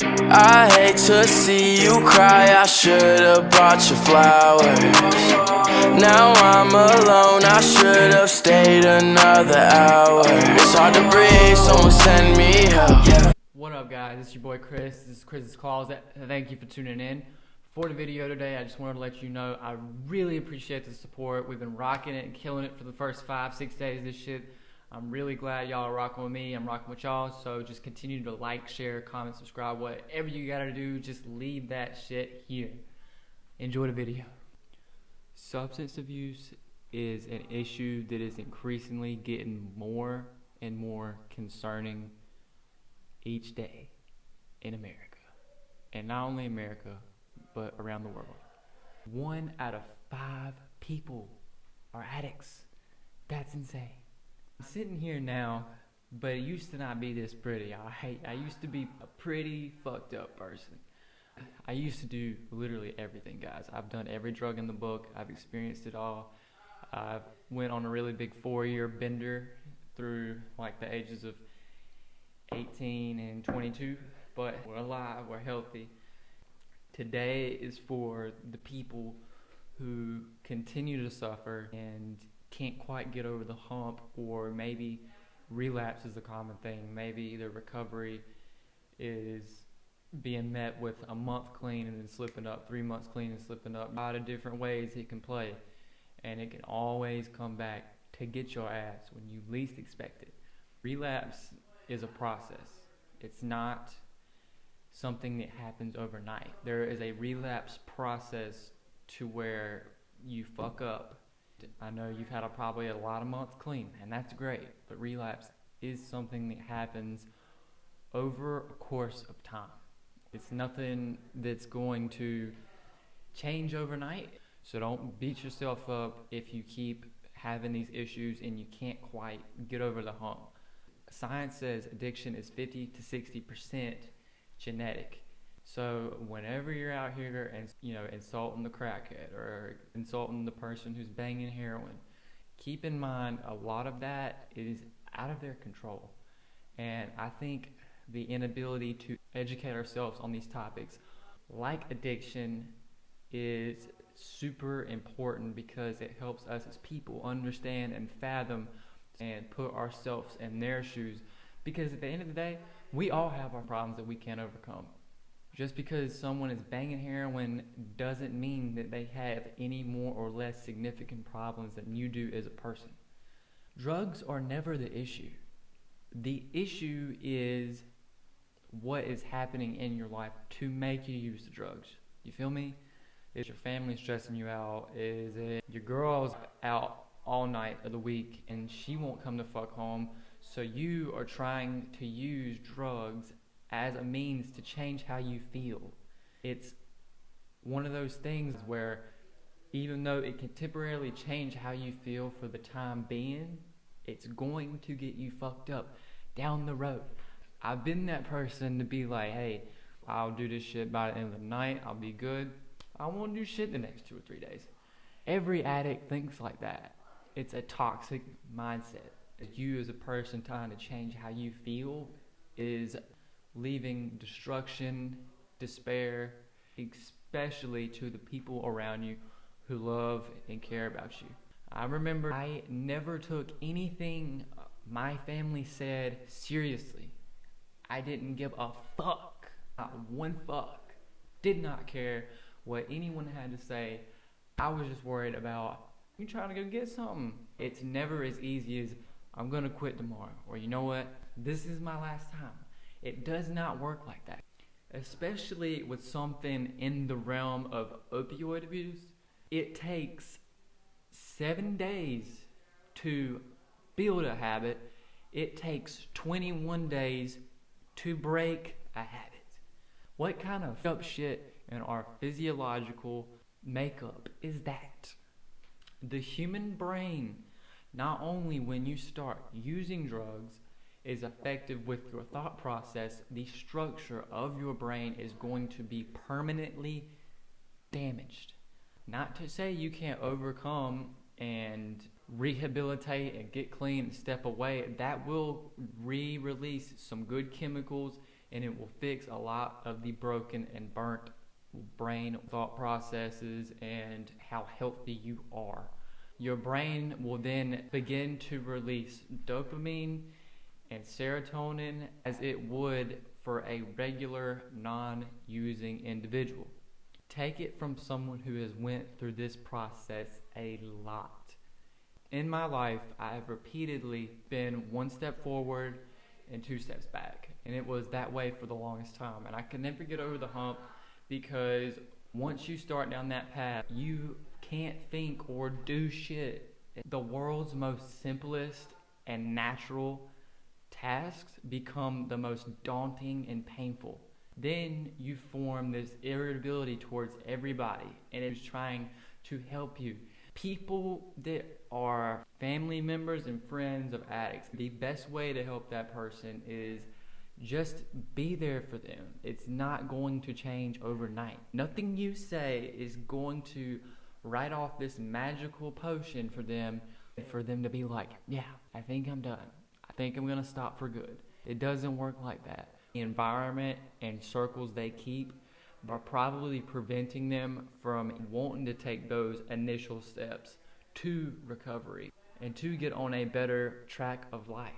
I hate to see you cry, I should've brought you flowers. Now I'm alone, I should've stayed another hour. It's hard to breathe, someone send me help. What up guys, it's your boy Chris. This is Chris's Calls. Thank you for tuning in. For the video today, I just wanted to let you know I really appreciate the support. We've been rocking it and killing it for the first 5-6 days of this shit. I'm really glad y'all are rocking with me. I'm rocking with y'all. So just continue to like, share, comment, subscribe, whatever you gotta do. Just leave that shit here. Enjoy the video. Substance abuse is an issue that is increasingly getting more and more concerning each day in America. And not only America, but around the world. 1 out of 5 people are addicts. That's insane. I'm sitting here now, but it used to not be this pretty. I used to be a pretty fucked up person. I used to do literally everything, guys. I've done every drug in the book. I've experienced it all. I went on a really big 4-year bender through like the ages of 18 and 22, but we're alive, we're healthy. Today is for the people who continue to suffer and can't quite get over the hump, or maybe relapse is a common thing. Maybe their recovery is being met with a month clean and then slipping up, 3 months clean and slipping up. A lot of different ways it can play, and it can always come back to get your ass when you least expect it. Relapse is a process. It's not something that happens overnight. There is a relapse process to where you fuck up. I know you've had probably a lot of months clean, and that's great, but relapse is something that happens over a course of time. It's nothing that's going to change overnight, so don't beat yourself up if you keep having these issues and you can't quite get over the hump. Science says addiction is 50 to 60% genetic. So whenever you're out here and insulting the crackhead or insulting the person who's banging heroin, keep in mind a lot of that is out of their control. And I think the inability to educate ourselves on these topics like addiction is super important, because it helps us as people understand and fathom and put ourselves in their shoes. Because at the end of the day, we all have our problems that we can't overcome. Just because someone is banging heroin doesn't mean that they have any more or less significant problems than you do as a person. Drugs are never the issue. The issue is what is happening in your life to make you use the drugs. You feel me? Is your family stressing you out? Is it your girl's out all night of the week and she won't come the fuck home, so you are trying to use drugs as a means to change how you feel? It's one of those things where even though it can temporarily change how you feel for the time being, it's going to get you fucked up down the road. I've been that person to be like, hey, I'll do this shit by the end of the night, I'll be good. I won't do shit the next 2 or 3 days. Every addict thinks like that. It's a toxic mindset. You as a person trying to change how you feel is leaving destruction, despair, especially to the people around you who love and care about you. I remember I never took anything my family said seriously. I didn't give a fuck, not one fuck. Did not care what anyone had to say. I was just worried about, you trying to go get something. It's never as easy as, I'm gonna quit tomorrow, or you know what, this is my last time. It does not work like that. Especially with something in the realm of opioid abuse. It takes 7 days to build a habit. It takes 21 days to break a habit. What kind of up shit in our physiological makeup is that? The human brain, not only when you start using drugs, is effective with your thought process, the structure of your brain is going to be permanently damaged. Not to say you can't overcome and rehabilitate and get clean and step away. That will re-release some good chemicals and it will fix a lot of the broken and burnt brain thought processes and how healthy you are. Your brain will then begin to release dopamine and serotonin as it would for a regular non-using individual. Take it from someone who has went through this process a lot. In my life, I have repeatedly been one step forward and two steps back, and it was that way for the longest time, and I could never get over the hump, because once you start down that path, you can't think or do shit. The world's most simplest and natural tasks become the most daunting and painful. Then you form this irritability towards everybody, and it's trying to help you. People that are family members and friends of addicts, the best way to help that person is just be there for them. It's not going to change overnight. Nothing you say is going to write off this magical potion for them to be like, yeah, I think I'm done. I think I'm going to stop for good. It doesn't work like that. The environment and circles they keep are probably preventing them from wanting to take those initial steps to recovery and to get on a better track of life.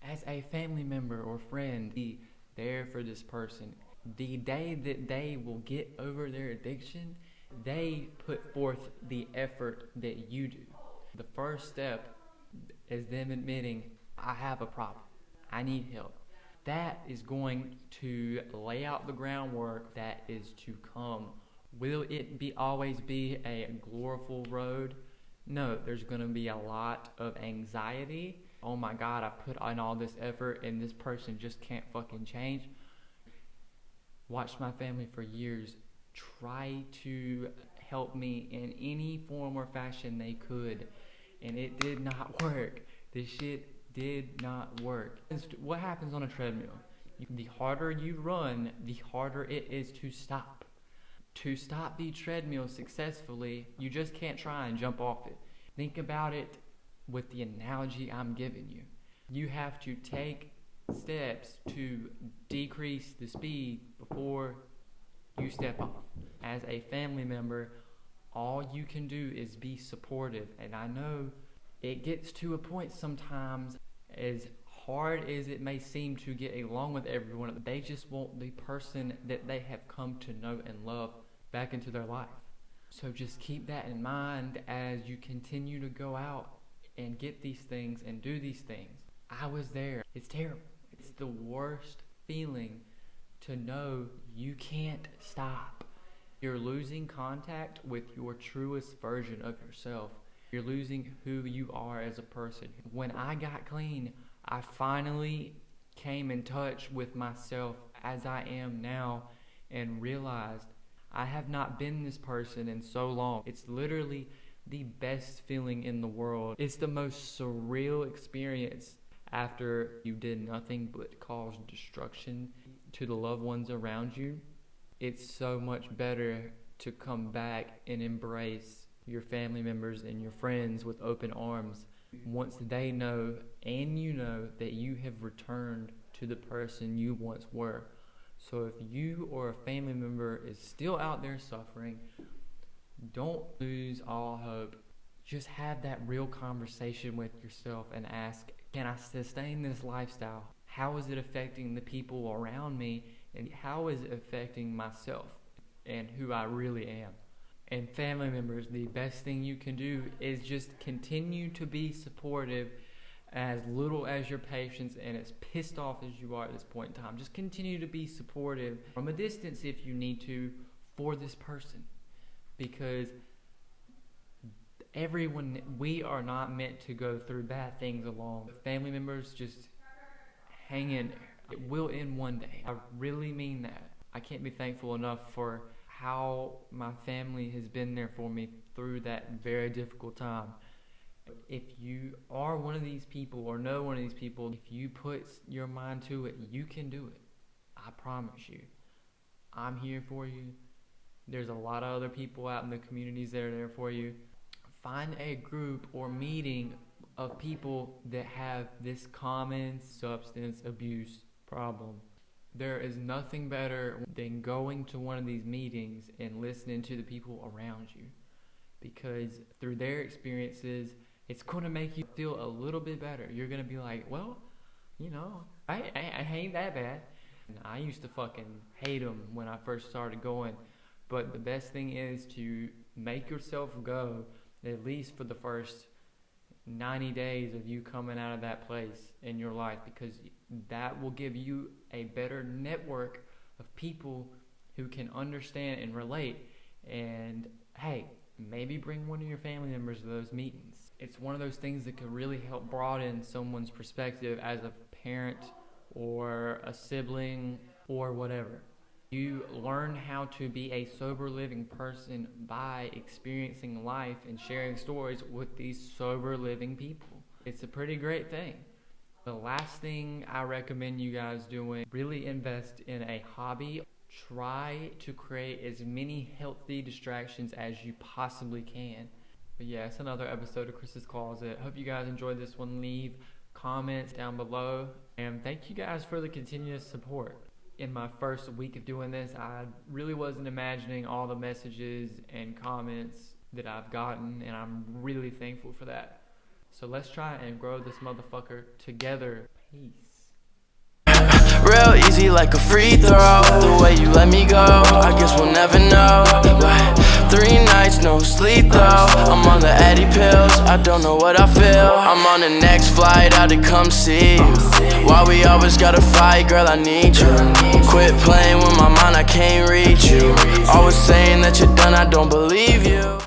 As a family member or friend, be there for this person. The day that they will get over their addiction, they put forth the effort that you do. The first step is them admitting, I have a problem. I need help. That is going to lay out the groundwork that is to come. Will it always be a glorious road? No, there's going to be a lot of anxiety. Oh my God, I put in all this effort and this person just can't fucking change. Watched my family for years try to help me in any form or fashion they could, and it did not work. This shit did not work. What happens on a treadmill? The harder you run, the harder it is to stop. To stop the treadmill successfully, you just can't try and jump off it. Think about it with the analogy I'm giving you. You have to take steps to decrease the speed before you step off. As a family member, all you can do is be supportive. And I know it gets to a point sometimes, as hard as it may seem to get along with everyone, they just want the person that they have come to know and love back into their life. So just keep that in mind as you continue to go out and get these things and do these things. I was there. It's terrible. It's the worst feeling to know you can't stop. You're losing contact with your truest version of yourself. You're losing who you are as a person. When I got clean, I finally came in touch with myself as I am now and realized I have not been this person in so long. It's literally the best feeling in the world. It's the most surreal experience after you did nothing but cause destruction to the loved ones around you. It's so much better to come back and embrace your family members and your friends with open arms once they know and you know that you have returned to the person you once were. So if you or a family member is still out there suffering, don't lose all hope. Just have that real conversation with yourself and ask, can I sustain this lifestyle? How is it affecting the people around me? And how is it affecting myself and who I really am? And family members, the best thing you can do is just continue to be supportive, as little as your patience and as pissed off as you are at this point in time. Just continue to be supportive from a distance if you need to for this person. Because we are not meant to go through bad things alone. Family members, just hang in there. It will end one day. I really mean that. I can't be thankful enough for how my family has been there for me through that very difficult time. If you are one of these people or know one of these people, if you put your mind to it, you can do it. I promise you. I'm here for you. There's a lot of other people out in the communities that are there for you. Find a group or meeting of people that have this common substance abuse problem. There is nothing better than going to one of these meetings and listening to the people around you, because through their experiences, it's going to make you feel a little bit better. You're going to be like, well, you know, I ain't that bad. I used to fucking hate them when I first started going, but the best thing is to make yourself go at least for the first 90 days of you coming out of that place in your life, because that will give you a better network of people who can understand and relate. And hey, maybe bring one of your family members to those meetings. It's one of those things that can really help broaden someone's perspective as a parent or a sibling or whatever. You learn how to be a sober living person by experiencing life and sharing stories with these sober living people. It's a pretty great thing. The last thing I recommend you guys doing, really invest in a hobby. Try to create as many healthy distractions as you possibly can. But yeah, it's another episode of Chris's Closet. Hope you guys enjoyed this one. Leave comments down below. And thank you guys for the continuous support. In my first week of doing this, I really wasn't imagining all the messages and comments that I've gotten, and I'm really thankful for that. So let's try and grow this motherfucker together. Peace. Real easy like a free throw. The way you let me go, I guess we'll never know. But 3 nights, no sleep though. I'm on the Addy pills, I don't know what I feel. I'm on the next flight out to come see you. Why we always gotta fight, girl, I need you. Quit playing with my mind, I can't reach you. Always saying that you're done, I don't believe you.